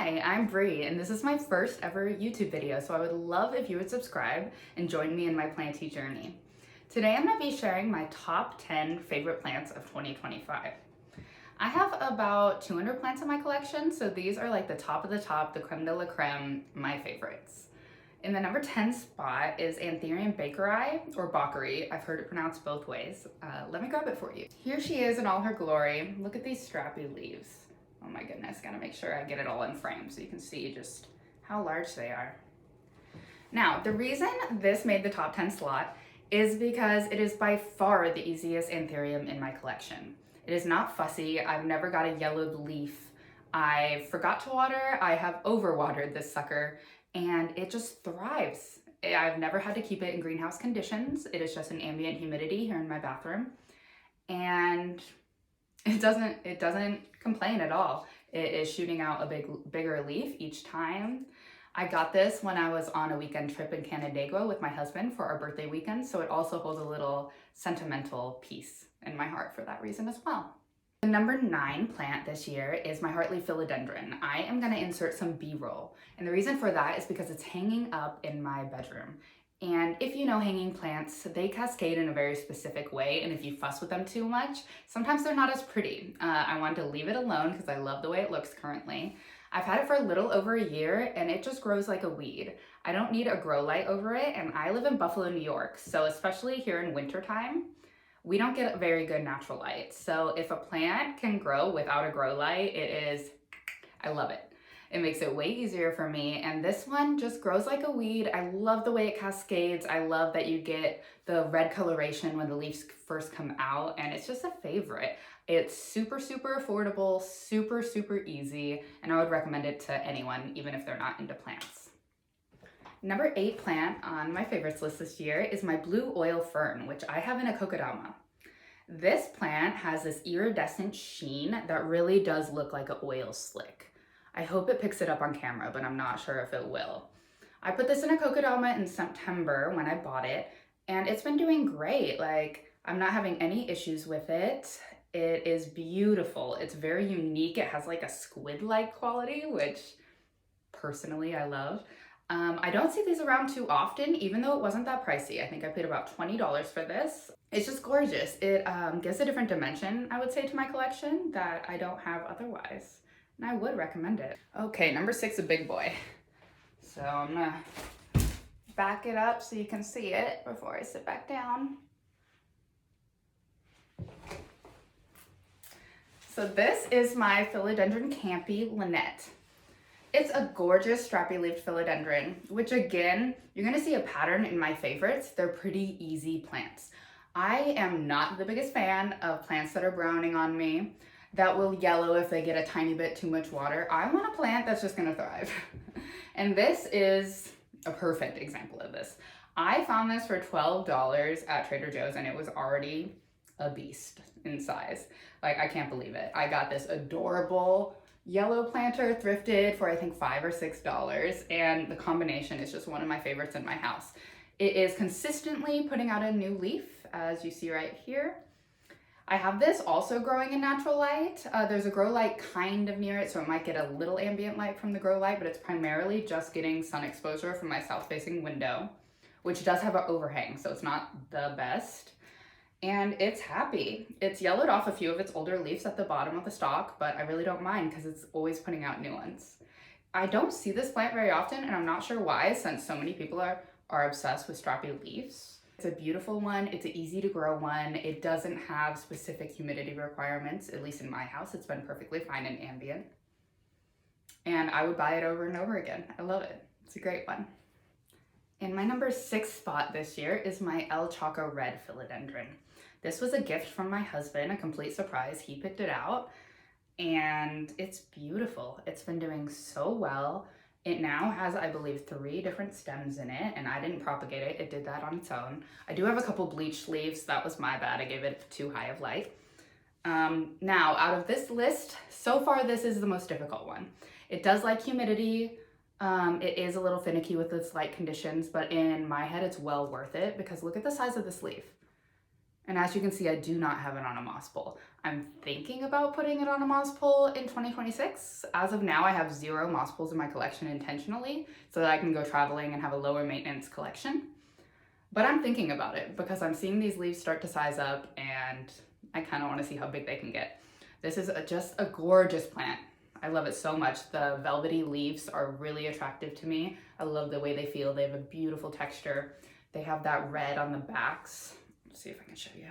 Hi, I'm Bree, and this is my first ever YouTube video, so I would love if you would subscribe and join me in my planty journey. Today I'm going to be sharing my top 10 favorite plants of 2025. I have about 200 plants in my collection, so these are like the top of the top, the creme de la creme, my favorites. In the number 10 spot is Anthurium Bakerii, or Bakerii. I've heard it pronounced both ways. Let me grab it for you. Here she is in all her glory. Look at these strappy leaves. Oh my goodness, gotta make sure I get it all in frame so you can see just how large they are. Now, the reason this made the top 10 slot is because it is by far the easiest Anthurium in my collection. It is not fussy. I've never got a yellowed leaf. I forgot to water. I have overwatered this sucker and it just thrives. I've never had to keep it in greenhouse conditions. It is just an ambient humidity here in my bathroom. And it doesn't complain at all. It is shooting out a bigger leaf each time. I got this when I was on a weekend trip in Canandaigua with my husband for our birthday weekend, so it also holds a little sentimental piece in my heart for that reason as well. The number 9 plant this year is my Heartleaf Philodendron. I am gonna insert some B-roll, and the reason for that is because it's hanging up in my bedroom. And if you know hanging plants, they cascade in a very specific way, and if you fuss with them too much, sometimes they're not as pretty. I wanted to leave it alone because I love the way it looks currently. I've had it for a little over a year, and it just grows like a weed. I don't need a grow light over it, and I live in Buffalo, New York, so especially here in wintertime, we don't get a very good natural light. So if a plant can grow without a grow light, I love it. It makes it way easier for me, and this one just grows like a weed. I love the way it cascades. I love that you get the red coloration when the leaves first come out, and it's just a favorite. It's super, super affordable, super, super easy, and I would recommend it to anyone, even if they're not into plants. Number 8 plant on my favorites list this year is my blue oil fern, which I have in a kokedama. This plant has this iridescent sheen that really does look like an oil slick. I hope it picks it up on camera, but I'm not sure if it will. I put this in a kokedama in September when I bought it, and it's been doing great. Like, I'm not having any issues with it. It is beautiful. It's very unique. It has like a squid-like quality, which personally I love. I don't see these around too often, even though it wasn't that pricey. I think I paid about $20 for this. It's just gorgeous. It gives a different dimension, I would say, to my collection that I don't have otherwise. And I would recommend it. Okay, number 6, a big boy. So I'm gonna back it up so you can see it before I sit back down. So this is my Philodendron Campii Lynette. It's a gorgeous strappy-leaved philodendron, which again, you're gonna see a pattern in my favorites. They're pretty easy plants. I am not the biggest fan of plants that are browning on me, that will yellow if they get a tiny bit too much water. I want a plant that's just gonna thrive. And this is a perfect example of this. I found this for $12 at Trader Joe's, and it was already a beast in size. Like, I can't believe it. I got this adorable yellow planter thrifted for I think $5 or $6, and the combination is just one of my favorites in my house. It is consistently putting out a new leaf, as you see right here. I have this also growing in natural light. There's a grow light kind of near it, so it might get a little ambient light from the grow light, but it's primarily just getting sun exposure from my south-facing window, which does have an overhang, so it's not the best. And it's happy. It's yellowed off a few of its older leaves at the bottom of the stalk, but I really don't mind because it's always putting out new ones. I don't see this plant very often, and I'm not sure why, since so many people are obsessed with strappy leaves. It's a beautiful one. It's an easy to grow one. It doesn't have specific humidity requirements, at least in my house. It's been perfectly fine in ambient. And I would buy it over and over again. I love it. It's a great one. In my number 6 spot this year is my El Choco Red Philodendron. This was a gift from my husband, a complete surprise. He picked it out, and it's beautiful. It's been doing so well. It now has, I believe, 3 different stems in it, and I didn't propagate it. It did that on its own. I do have a couple bleached leaves. That was my bad. I gave it too high of light. Now, out of this list, so far this is the most difficult one. It does like humidity. It is a little finicky with its light conditions, but in my head, it's well worth it because look at the size of this leaf. And as you can see, I do not have it on a moss pole. I'm thinking about putting it on a moss pole in 2026. As of now, I have 0 moss poles in my collection intentionally so that I can go traveling and have a lower maintenance collection. But I'm thinking about it because I'm seeing these leaves start to size up and I kind of want to see how big they can get. This is just a gorgeous plant. I love it so much. The velvety leaves are really attractive to me. I love the way they feel. They have a beautiful texture. They have that red on the backs. Let's see if I can show you.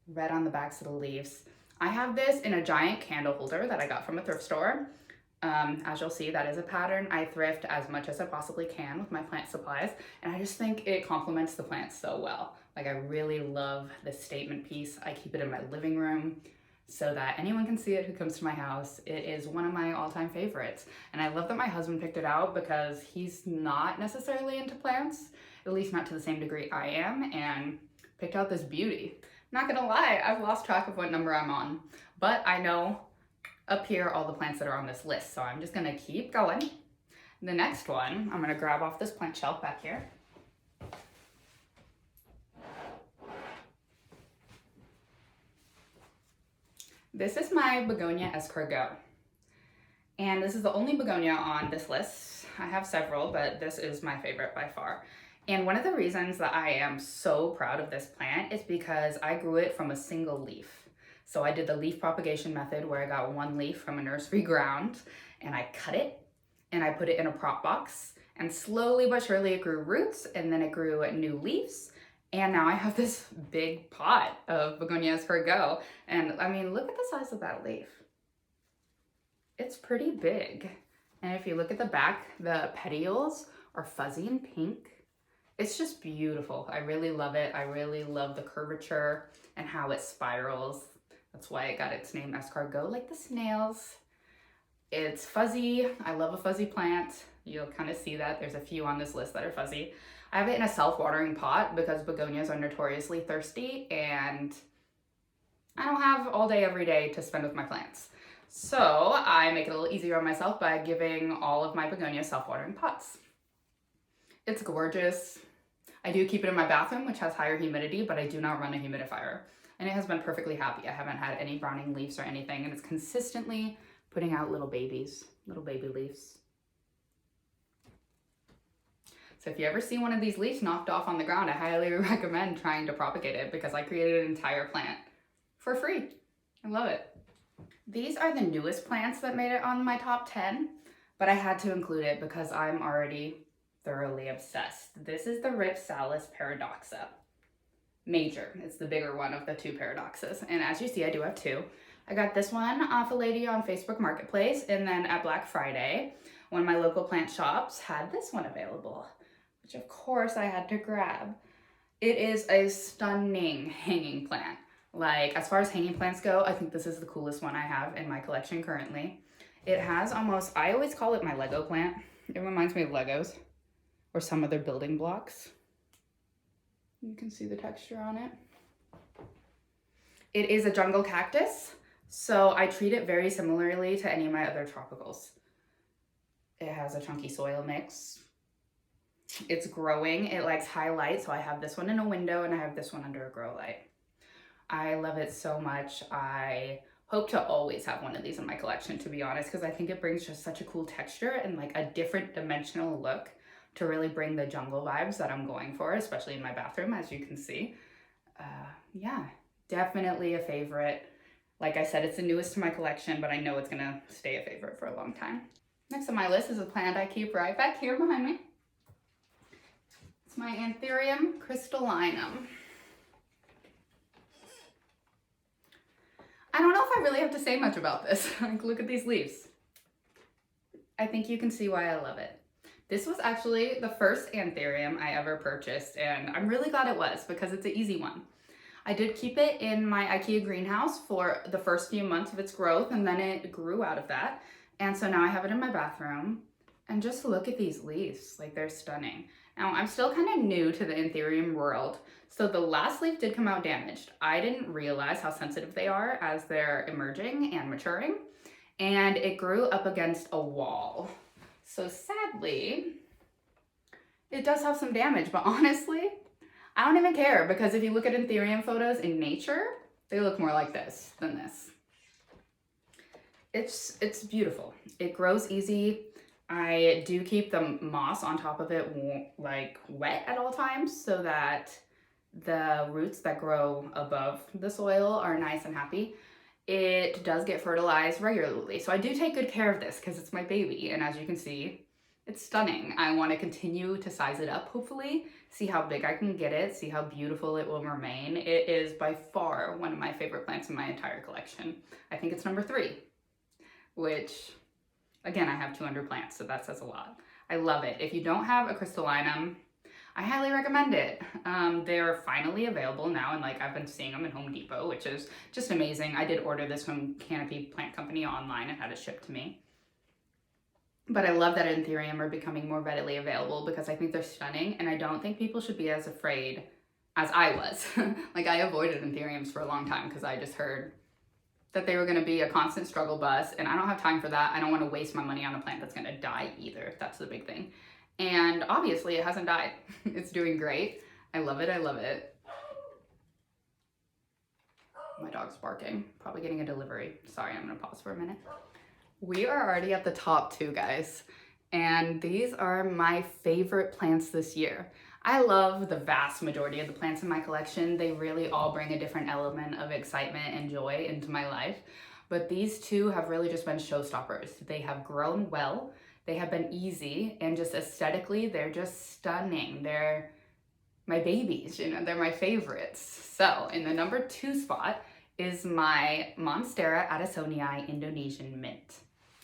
Red on the backs of the leaves. I have this in a giant candle holder that I got from a thrift store. As you'll see, that is a pattern. I thrift as much as I possibly can with my plant supplies, and I just think it complements the plants so well. Like, I really love this statement piece. I keep it in my living room so that anyone can see it who comes to my house. It is one of my all-time favorites, and I love that my husband picked it out because he's not necessarily into plants, at least not to the same degree I am, and picked out this beauty. Not gonna lie, I've lost track of what number I'm on, but I know up here all the plants that are on this list, so I'm just gonna keep going. The next one, I'm gonna grab off this plant shelf back here. This is my Begonia Escargot, and this is the only begonia on this list. I have several, but this is my favorite by far. And one of the reasons that I am so proud of this plant is because I grew it from a single leaf. So I did the leaf propagation method where I got 1 leaf from a nursery ground and I cut it and I put it in a prop box, and slowly but surely it grew roots, and then it grew new leaves. And now I have this big pot of Begonia Escargot. And I mean, look at the size of that leaf. It's pretty big. And if you look at the back, the petioles are fuzzy and pink. It's just beautiful. I really love it. I really love the curvature and how it spirals. That's why it got its name escargot, like the snails. It's fuzzy. I love a fuzzy plant. You'll kind of see that. There's a few on this list that are fuzzy. I have it in a self-watering pot because begonias are notoriously thirsty and I don't have all day every day to spend with my plants. So I make it a little easier on myself by giving all of my begonias self-watering pots. It's gorgeous. I do keep it in my bathroom, which has higher humidity, but I do not run a humidifier. And it has been perfectly happy. I haven't had any browning leaves or anything, and it's consistently putting out little baby leaves. So if you ever see one of these leaves knocked off on the ground, I highly recommend trying to propagate it because I created an entire plant for free. I love it. These are the newest plants that made it on my top 10, but I had to include it because I'm already thoroughly obsessed. This is the Rhipsalis Paradoxa. Major. It's the bigger one of the 2 Paradoxas. And as you see, I do have 2. I got this one off a lady on Facebook Marketplace, and then at Black Friday, one of my local plant shops had this one available, which of course I had to grab. It is a stunning hanging plant. Like, as far as hanging plants go, I think this is the coolest one I have in my collection currently. It has almost, I always call it my Lego plant. It reminds me of Legos or some other building blocks. You can see the texture on it. It is a jungle cactus, so I treat it very similarly to any of my other tropicals. It has a chunky soil mix. It's growing. It likes high light, so I have this one in a window and I have this one under a grow light. I love it so much. I hope to always have one of these in my collection, to be honest, because I think it brings just such a cool texture and like a different dimensional look to really bring the jungle vibes that I'm going for, especially in my bathroom, as you can see. Yeah, definitely a favorite. Like I said, it's the newest to my collection, but I know it's gonna stay a favorite for a long time. Next on my list is a plant I keep right back here behind me. It's my Anthurium Crystalinum. I don't know if I really have to say much about this. Like, look at these leaves. I think you can see why I love it. This was actually the first Anthurium I ever purchased, and I'm really glad it was because it's an easy one. I did keep it in my IKEA greenhouse for the first few months of its growth, and then it grew out of that. And so now I have it in my bathroom, and just look at these leaves, like they're stunning. Now I'm still kind of new to the Anthurium world, so the last leaf did come out damaged. I didn't realize how sensitive they are as they're emerging and maturing, and it grew up against a wall. So sadly, it does have some damage, but honestly, I don't even care, because if you look at Anthurium photos in nature, they look more like this than this. It's beautiful. It grows easy. I do keep the moss on top of it like wet at all times so that the roots that grow above the soil are nice and happy. It does get fertilized regularly, so I do take good care of this because it's my baby, and as you can see, it's stunning. I want to continue to size it up, hopefully, see how big I can get it, see how beautiful it will remain. It is by far one of my favorite plants in my entire collection. I think it's number 3, which, again, I have 200 plants, so that says a lot. I love it. If you don't have a Crystalinum, I highly recommend it. They're finally available now, and like I've been seeing them in Home Depot, which is just amazing. I did order this from Campii Plant Company online and had it shipped to me. But I love that Anthurium are becoming more readily available because I think they're stunning, and I don't think people should be as afraid as I was. Like, I avoided Anthuriums for a long time because I just heard that they were going to be a constant struggle bus, and I don't have time for that. I don't want to waste my money on a plant that's going to die either. That's the big thing. And obviously it hasn't died. It's doing great. I love it. I love it. My dog's barking. Probably getting a delivery. Sorry, I'm going to pause for a minute. We are already at the top 2, guys. And these are my favorite plants this year. I love the vast majority of the plants in my collection. They really all bring a different element of excitement and joy into my life. But these 2 have really just been showstoppers. They have grown well. They have been easy, and just aesthetically, they're just stunning. They're my babies, you know, they're my favorites. So in the number 2 spot is my Monstera Adansonii Indonesian mint.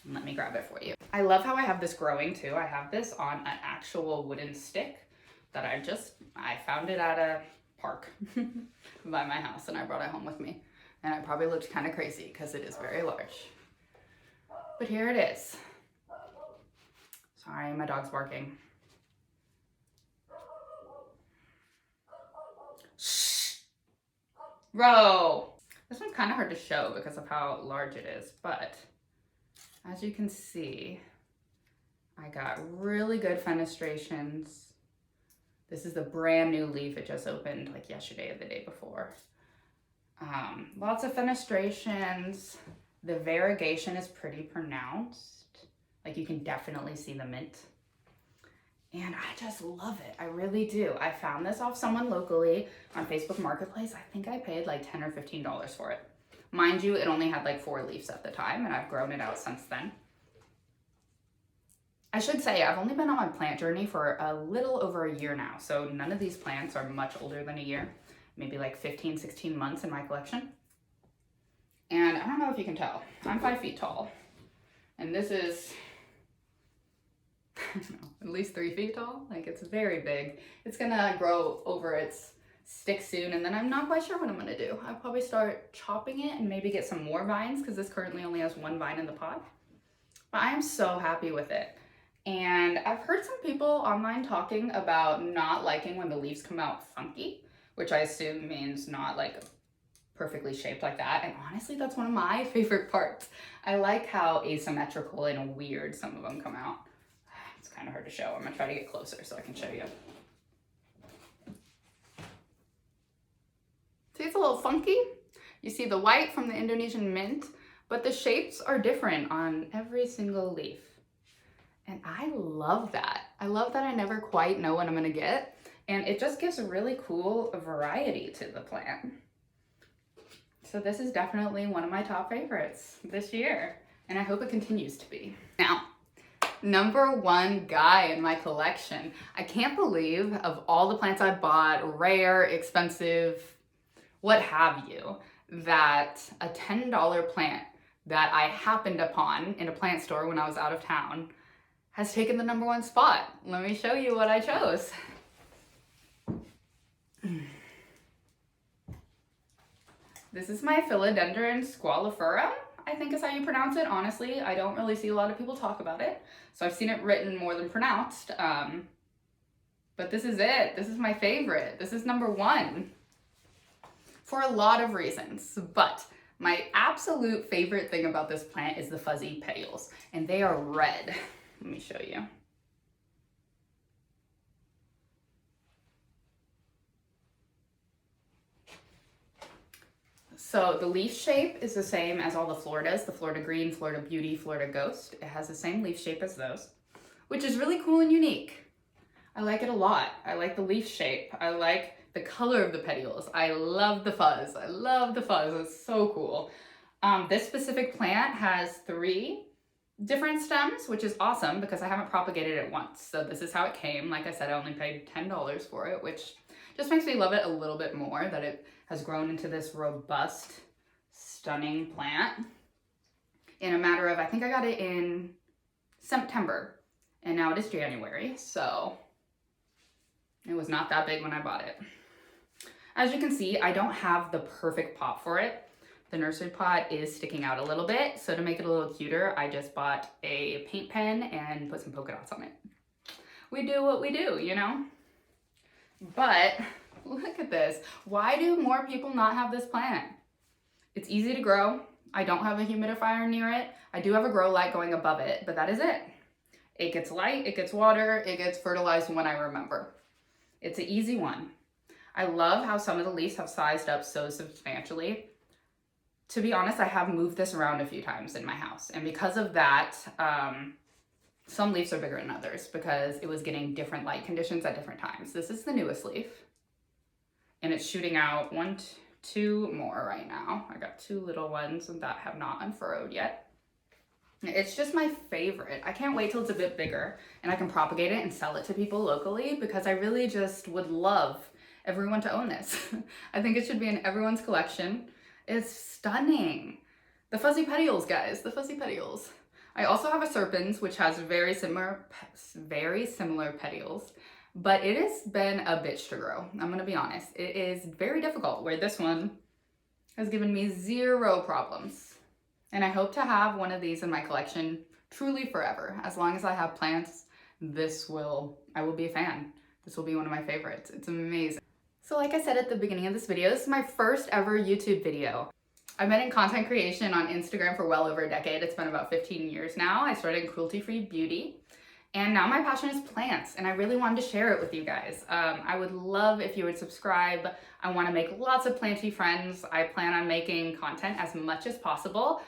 Let me grab it for you. I love how I have this growing too. I have this on an actual wooden stick that I found it at a park by my house, and I brought it home with me. And I probably looked kind of crazy because it is very large. But here it is. Sorry, my dog's barking. Shh! Bro! This one's kind of hard to show because of how large it is, but as you can see, I got really good fenestrations. This is the brand new leaf. It just opened like yesterday or the day before. Lots of fenestrations. The variegation is pretty pronounced. Like, you can definitely see the mint. And I just love it. I really do. I found this off someone locally on Facebook Marketplace. I think I paid like $10 or $15 for it. Mind you, it only had like 4 leaves at the time, and I've grown it out since then. I should say I've only been on my plant journey for a little over a year now, so none of these plants are much older than a year. Maybe like 15, 16 months in my collection. And I don't know if you can tell, I'm 5 feet tall. And this is, I don't know, at least 3 feet tall. Like, it's very big. It's gonna grow over its stick soon, and then I'm not quite sure what I'm gonna do. I'll probably start chopping it and maybe get some more vines, because this currently only has 1 vine in the pot. But I am so happy with it. And I've heard some people online talking about not liking when the leaves come out funky, which I assume means not like perfectly shaped like that. And honestly, that's one of my favorite parts. I like how asymmetrical and weird some of them come out. It's kind of hard to show. I'm gonna try to get closer so I can show you. See, it's a little funky. You see the white from the Indonesian mint, but the shapes are different on every single leaf. And I love that. I love that I never quite know what I'm gonna get. And it just gives a really cool variety to the plant. So this is definitely one of my top favorites this year. And I hope it continues to be. Now, number 1 guy in my collection. I can't believe, of all the plants I bought, rare, expensive, what have you, that a $10 plant that I happened upon in a plant store when I was out of town has taken the number 1 spot. Let me show you what I chose. This is my Philodendron Squamiferum, I think is how you pronounce it. Honestly, I don't really see a lot of people talk about it, so I've seen it written more than pronounced. But this is it. This is my favorite. This is number 1 for a lot of reasons. But my absolute favorite thing about this plant is the fuzzy petioles, and they are red. Let me show you. So the leaf shape is the same as all the Floridas, the Florida Green, Florida Beauty, Florida Ghost. It has the same leaf shape as those, which is really cool and unique. I like it a lot. I like the leaf shape. I like the color of the petioles. I love the fuzz. I love the fuzz. It's so cool. This specific plant has 3 different stems, which is awesome because I haven't propagated it once. So this is how it came. Like I said, I only paid $10 for it, which just makes me love it a little bit more, that it has grown into this robust, stunning plant in a matter of, I think I got it in September, and now it is January, so it was not that big when I bought it. As you can see, I don't have the perfect pot for it. The nursery pot is sticking out a little bit, so to make it a little cuter, I just bought a paint pen and put some polka dots on it. We do what we do, you know? But look at this. Why do more people not have this plant? It's easy to grow. I don't have a humidifier near it. I do have a grow light going above it, but that is it. It gets light, it gets water, it gets fertilized when I remember. It's an easy one. I love how some of the leaves have sized up so substantially. To be honest, I have moved this around a few times in my house, and because of that, some leaves are bigger than others because it was getting different light conditions at different times. This is the newest leaf, and it's shooting out 2 more right now. I got 2 little ones that have not unfurrowed yet. It's just my favorite. I can't wait till it's a bit bigger and I can propagate it and sell it to people locally because I really just would love everyone to own this. I think it should be in everyone's collection. It's stunning. The fuzzy petioles, guys, the fuzzy petioles. I also have a Serpens, which has very similar petioles, but it has been a bitch to grow. I'm gonna be honest. It is very difficult, where this one has given me 0 problems. And I hope to have one of these in my collection truly forever. As long as I have plants, I will be a fan. This will be one of my favorites. It's amazing. So like I said at the beginning of this video, this is my first ever YouTube video. I've been in content creation on Instagram for well over a decade. It's been about 15 years now. I started in cruelty-free beauty, and now my passion is plants, and I really wanted to share it with you guys. I would love if you would subscribe. I want to make lots of planty friends. I plan on making content as much as possible.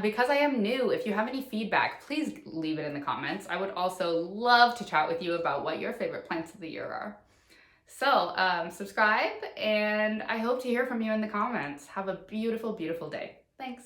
Because I am new, if you have any feedback, please leave it in the comments. I would also love to chat with you about what your favorite plants of the year are. So subscribe, and I hope to hear from you in the comments. Have a beautiful, beautiful day. Thanks.